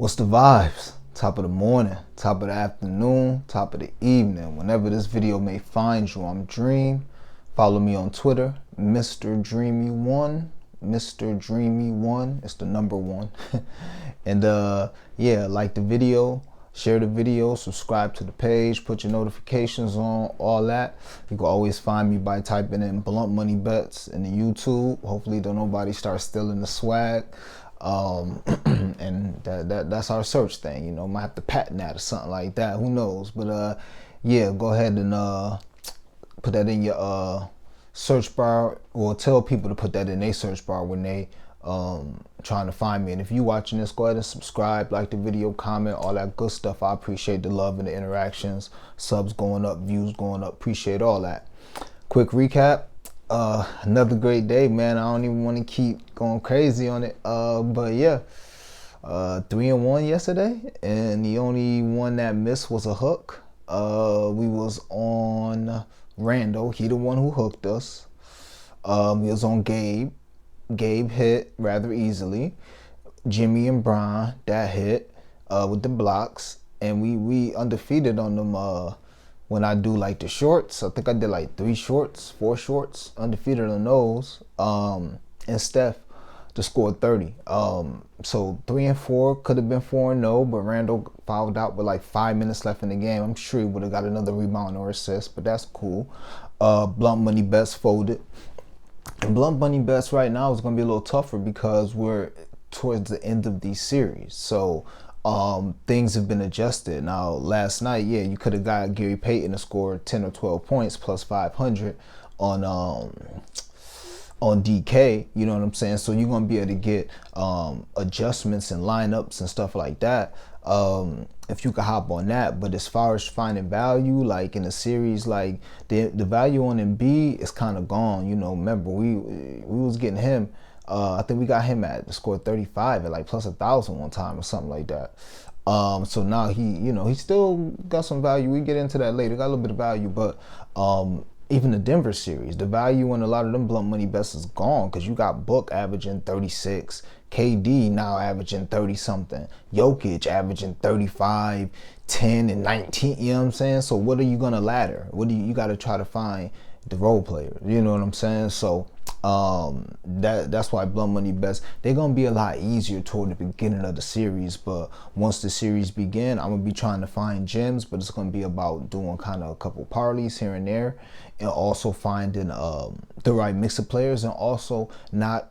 What's the vibes? Top of the morning, top of the afternoon, top of the evening. Whenever this video may find you, I'm Dream. Follow me on Twitter, Mr. Dreamy1. Mr. Dreamy1. It's the number one. And yeah, like the video, share the video, subscribe to the page, put your notifications on, all that. You can always find me by typing in Blunt Money Bets in the YouTube. Hopefully don't nobody start stealing the swag. And that's our search thing, you know. Might have to patent that or something like that, who knows. But yeah, go ahead and put that in your search bar, or tell people to put that in their search bar when they trying to find me. And if you watching this, go ahead and subscribe, like the video, comment, all that good stuff. I appreciate the love and the interactions, subs going up, views going up, appreciate all that. Quick recap. Another great day, man. I don't even want to keep going crazy on it. But yeah, 3-1 yesterday, and the only one that missed was a hook. We was on Randall. He the one who hooked us. We was on Gabe. Gabe hit rather easily. Jimmy and Brian, that hit with the blocks, and we undefeated on them. When I do like the shorts, I think I did like 4 shorts, undefeated on those. And Steph to score 30. So 3 and 4 could have been 4-0, but Randall fouled out with like 5 minutes left in the game. I'm sure he would have got another rebound or assist, but that's cool. Blunt Money Bets folded. And Blunt Money Bets right now is going to be a little tougher because we're towards the end of these series. So things have been adjusted. Now, last night, yeah, you could have got Gary Payton to score 10 or 12 points plus 500 on DK, you know what I'm saying? So you're going to be able to get adjustments and lineups and stuff like that if you could hop on that. But as far as finding value, like in a series, like the value on Embiid is kind of gone. You know, remember, we was getting him. I think we got him at the score 35 at like plus 1,000 one time or something like that. So now he still got some value. We get into that later. Got a little bit of value, but even the Denver series, the value in a lot of them Blunt Money Bets is gone because you got Book averaging 36, KD now averaging 30 something, Jokic averaging 35, 10, and 19. You know what I'm saying? So what are you gonna ladder? What do you got to try to find the role players? You know what I'm saying? So that's why Blunt Money Bets, they're gonna be a lot easier toward the beginning of the series, but once the series begin, I'm gonna be trying to find gems, but it's gonna be about doing kind of a couple parlays here and there, and also finding the right mix of players, and also not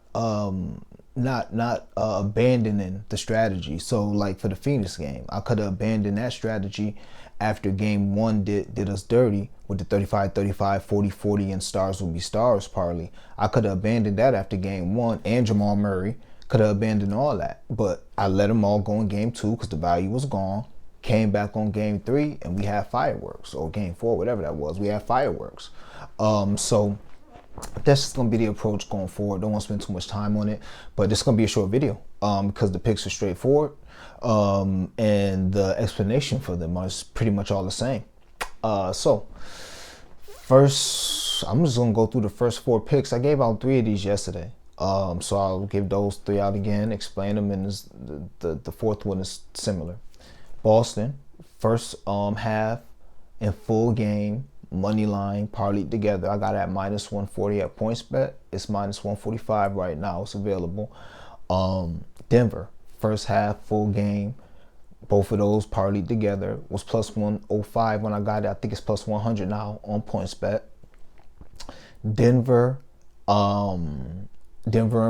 abandoning the strategy. So like for the Phoenix game, I could have abandoned that strategy after game 1 did us dirty with the 35-35, 40-40, and stars will be stars parlay. I could have abandoned that after game 1, and Jamal Murray could have abandoned all that. But I let them all go in game 2 because the value was gone. Came back on game 3 and we had fireworks, or game 4, whatever that was. We had fireworks. So that's just gonna be the approach going forward. Don't want to spend too much time on it, but it's gonna be a short video because the picks are straightforward, and the explanation for them is pretty much all the same. So first, I'm just gonna go through the first 4 picks. I gave out 3 of these yesterday, so I'll give those 3 out again, explain them, and the fourth one is similar. Boston, first half and full game money line parlayed together. I got it at minus 140 at PointsBet. It's minus 145 right now. It's available. Denver, first half, full game. Both of those parlayed together was plus 105 when I got it. I think it's plus 100 now on PointsBet. Denver and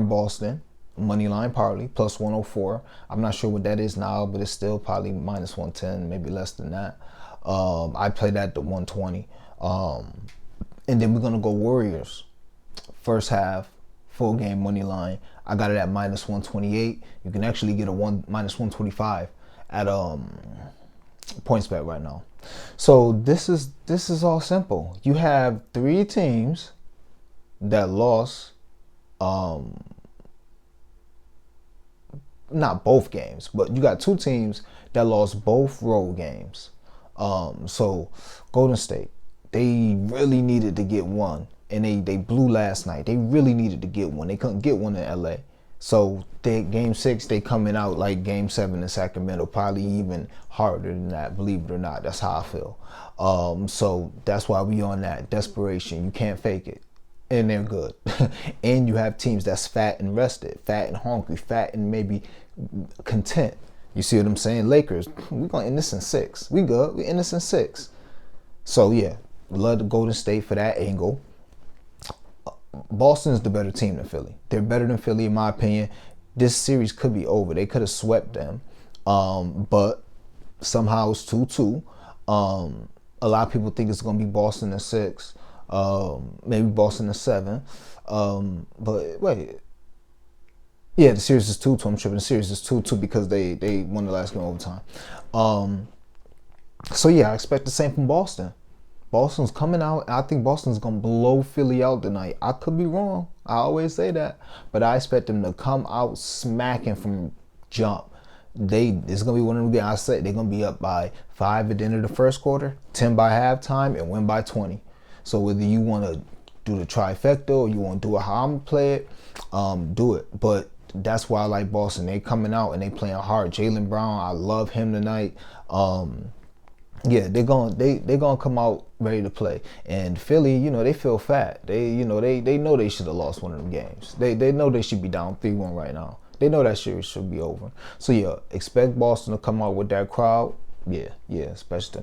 Boston, money line parlay, plus 104. I'm not sure what that is now, but it's still probably minus 110, maybe less than that. I played that to 120. And then we're gonna go Warriors. First half, full game money line. I got it at minus 128. You can actually get a minus 125 at PointsBet right now. So this is all simple. You have 3 teams that lost, not both games, but you got 2 teams that lost both road games. So Golden State, they really needed to get one, and they blew last night. They really needed to get one. They couldn't get one in LA. So game 6, they coming out like game 7 in Sacramento, probably even harder than that. Believe it or not, that's how I feel. So that's why we on that desperation. You can't fake it, and they're good. And you have teams that's fat and rested, fat and hungry, fat and maybe content. You see what I'm saying? Lakers, we gonna end this in 6. We good. We end this in 6. So yeah, love the Golden State for that angle. Boston's the better team than Philly. They're better than Philly in my opinion. This series could be over. They could have swept them, but somehow it's 2-2. A lot of people think it's gonna be Boston in 6, maybe Boston in 7. But wait, yeah, the series is 2-2. I'm tripping. The series is 2-2 because they won the last game overtime. So yeah, I expect the same from Boston. Boston's coming out. I think Boston's gonna blow Philly out tonight. I could be wrong. I always say that, but I expect them to come out smacking from jump. It's gonna be one of them games. I said they're gonna be up by 5 at the end of the first quarter, 10 by halftime, and win by 20. So whether you want to do the trifecta or you want to do it how I'm gonna play it, do it. But that's why I like Boston. They coming out and they playing hard. Jaylen Brown, I love him tonight. Yeah, they're gonna come out ready to play. And Philly, they feel fat. They know they should have lost one of them games. They know they should be down 3-1 right now. They know that series should be over. So yeah, expect Boston to come out with that crowd. Yeah, expect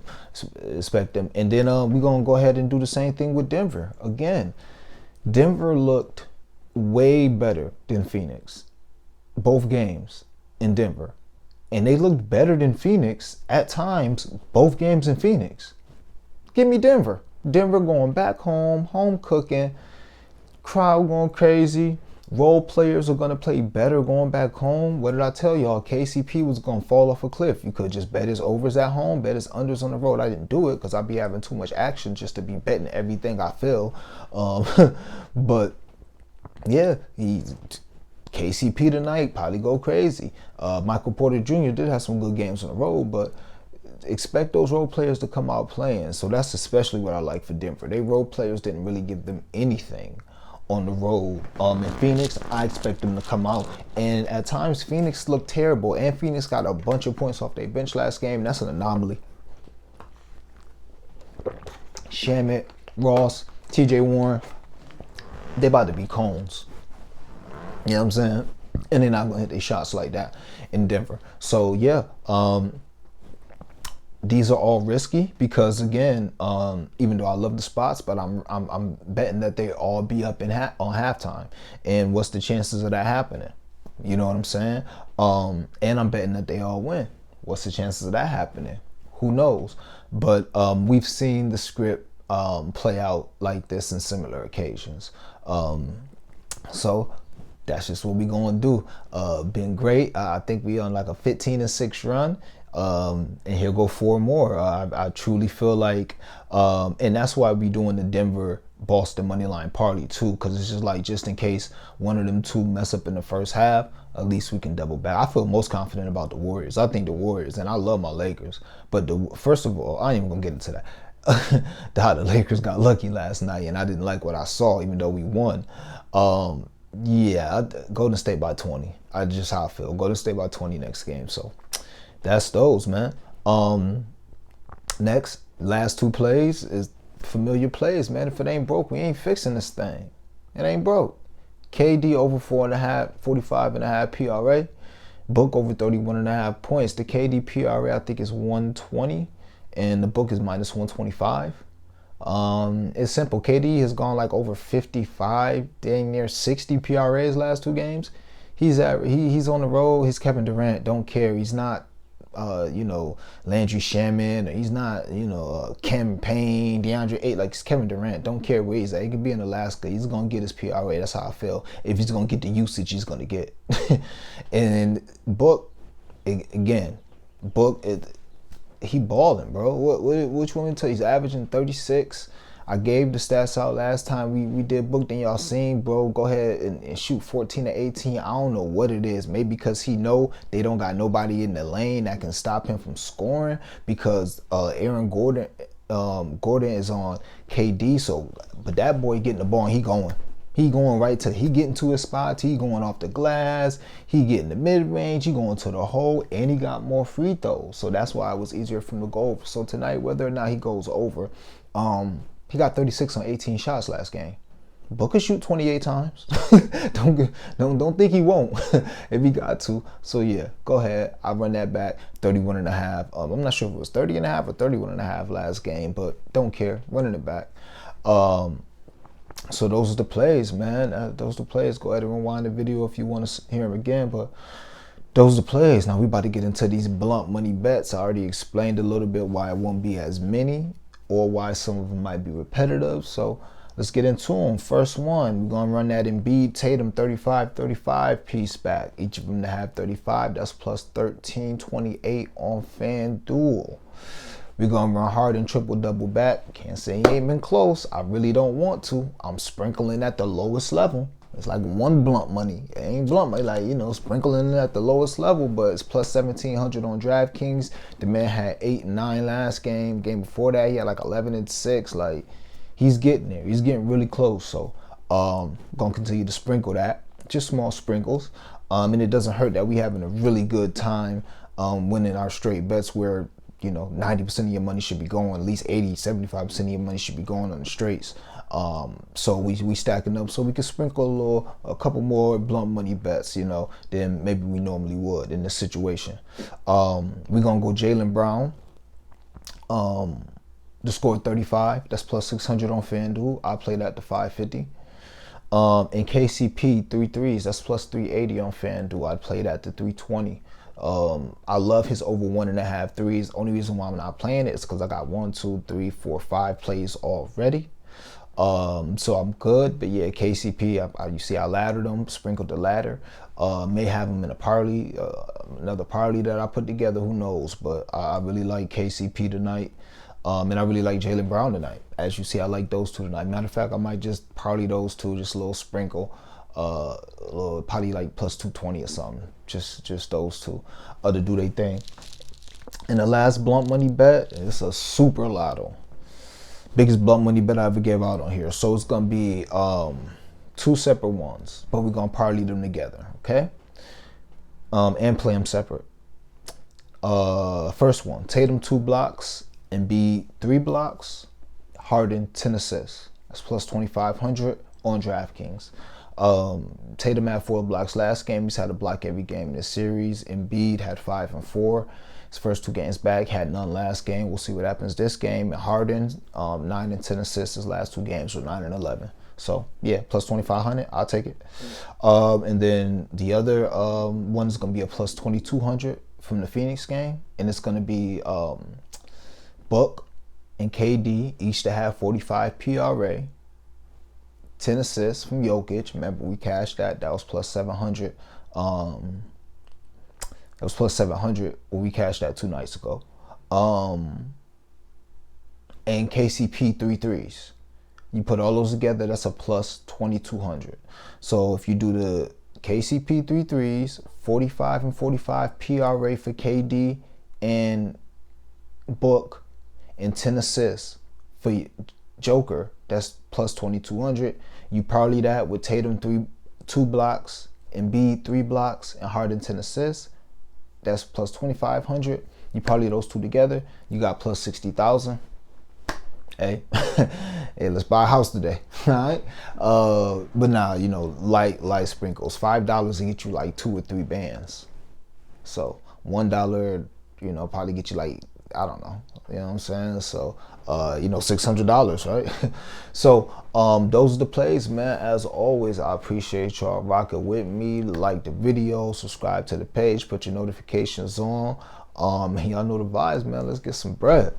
them. And then we're gonna go ahead and do the same thing with Denver. Again, Denver looked way better than Phoenix. Both games in Denver. And they looked better than Phoenix at times, both games in Phoenix. Give me Denver. Denver going back home cooking, crowd going crazy. Role players are going to play better going back home. What did I tell y'all? KCP was going to fall off a cliff. You could just bet his overs at home, bet his unders on the road. I didn't do it because I'd be having too much action just to be betting everything I feel. But yeah, KCP tonight probably go crazy. Michael Porter Jr. did have some good games on the road, but expect those role players to come out playing. So that's especially what I like for Denver. They role players didn't really give them anything on the road. In Phoenix, I expect them to come out. And at times, Phoenix looked terrible. And Phoenix got a bunch of points off their bench last game. That's an anomaly. Shamet, Ross, TJ Warren, they about to be cones. You know what I'm saying? And they're not gonna hit their shots like that in Denver. So yeah, these are all risky because again, even though I love the spots, but I'm betting that they all be up on halftime. And what's the chances of that happening? You know what I'm saying? And I'm betting that they all win. What's the chances of that happening? Who knows? But we've seen the script play out like this in similar occasions. So that's just what we gonna do. Been great. I think we on like a 15-6 run. And he'll go 4 more. I truly feel like, and that's why we doing the Denver Boston money line party too, because it's just like just in case one of them two mess up in the first half, at least we can double back. I feel most confident about the Warriors. I think the Warriors, and I love my Lakers, but first of all, I ain't even gonna get into that. How the Lakers got lucky last night, and I didn't like what I saw, even though we won. Yeah, Golden State by 20. I just how I feel. Golden State by 20 next game. So that's those, man. Next, last 2 plays is familiar plays, man. If it ain't broke, we ain't fixing this thing. It ain't broke. KD over 45.5 PRA. Book over 31.5 points. The KD PRA I think is 120, and the book is minus 125. It's simple. KD has gone like over 55, dang near 60 PRAs last 2 games. He's on the road. He's Kevin Durant. Don't care. He's not, Landry Shaman. He's not, Cam Payne, DeAndre Ayton. Like, it's Kevin Durant. Don't care where he's at. He could be in Alaska. He's gonna get his PRA. That's how I feel. If he's gonna get the usage, he's gonna get. And Book, again, he balling, bro. Which one to tell you? He's averaging 36. I gave the stats out last time we did Book, then y'all seen, bro, go ahead and shoot 14 to 18. I don't know what it is. Maybe because he know they don't got nobody in the lane that can stop him from scoring because Aaron Gordon is on KD. So, but that boy getting the ball and he going. He going right to, he getting to his spots, he going off the glass, he getting the mid-range, he going to the hole, and he got more free throws. So that's why it was easier for him to go over. So tonight, whether or not he goes over, he got 36 on 18 shots last game. Booker shoot 28 times. don't think he won't if he got to. So yeah, go ahead. I run that back 31 and a half. I'm not sure if it was 30 and a half or 31 and a half last game, but don't care. Running it back. So those are the plays, man. Those are the plays. Go ahead and rewind the video if you want to hear them again. But those are the plays. Now we about to get into these blunt money bets. I already explained a little bit why it won't be as many or why some of them might be repetitive. So let's get into them. First one, we're going to run that Embiid Tatum 35-35 piece back. Each of them to have 35. That's plus 1328 on FanDuel. We're going to run Harden triple-double back. Can't say he ain't been close. I really don't want to. I'm sprinkling at the lowest level. It's like one blunt money. It ain't blunt money, like, you know, sprinkling it at the lowest level, but it's plus 1,700 on DraftKings. The man had 8 and 9 last game. Game before that, he had like 11 and 6. Like, he's getting there. He's getting really close. So, going to continue to sprinkle that. Just small sprinkles. And it doesn't hurt that we having a really good time winning our straight bets where, you know, 90% of your money should be going, at least 80, 75% of your money should be going on the straights. So we stacking up so we can sprinkle a couple more blunt money bets, you know, than maybe we normally would in this situation. We're going to go Jaylen Brown. The score 35, that's plus 600 on FanDuel. I play that to 550. And KCP 3 threes, that's plus 380 on FanDuel. I'd play that to 320. I love his over 1.5 threes. Only reason why I'm not playing it is because I got 1, 2, 3, 4, 5 plays already. So I'm good. But yeah, KCP, you see I laddered him, sprinkled the ladder. May have him in a parlay, another parlay that I put together, who knows. But I really like KCP tonight. And I really like Jaylen Brown tonight. As you see, I like those two tonight. Matter of fact, I might just parlay those two, just a little sprinkle. Probably like plus 220 or something. Just those two to do their thing. And the last blunt money bet is a super lotto. Biggest blunt money bet I ever gave out on here. So it's gonna be 2 separate ones, but we're gonna parlay them together, okay? And play them separate. First one, Tatum 2 blocks, Embiid 3 blocks, Harden 10 assists. That's plus 2,500 on DraftKings. Tatum had 4 blocks last game. He's had a block every game in this series. Embiid had 5 and 4. His first 2 games back, had none last game. We'll see what happens this game. And Harden, 9 and 10 assists. His last 2 games were 9 and 11. So yeah, plus 2,500. I'll take it. And then the other one is gonna be a plus 2,200 from the Phoenix game, and it's gonna be Book and KD each to have 45 PRA. 10 assists from Jokic. Remember, we cashed that. That was plus 700. That was plus 700. Well, we cashed that 2 nights ago. And KCP 3 threes. You put all those together, that's a plus 2,200. So if you do the KCP 3 threes, 45 and 45 PRA for KD and Book, and 10 assists for Joker, that's plus 2,200. You parlay that with Tatum 2 blocks, Embiid 3 blocks, and Harden 10 assists. That's plus 2,500. You parlay those 2 together, you got plus 60,000. Hey, hey, let's buy a house today, all right? But now, you know, light sprinkles. $5 to get you like 2 or 3 bands. So $1, you know, probably get you like, I don't know, you know what I'm saying? So, you know, $600, right? So, those are the plays, man. As always, I appreciate y'all rocking with me. Like the video, subscribe to the page, put your notifications on. Y'all know the vibes, man. Let's get some bread.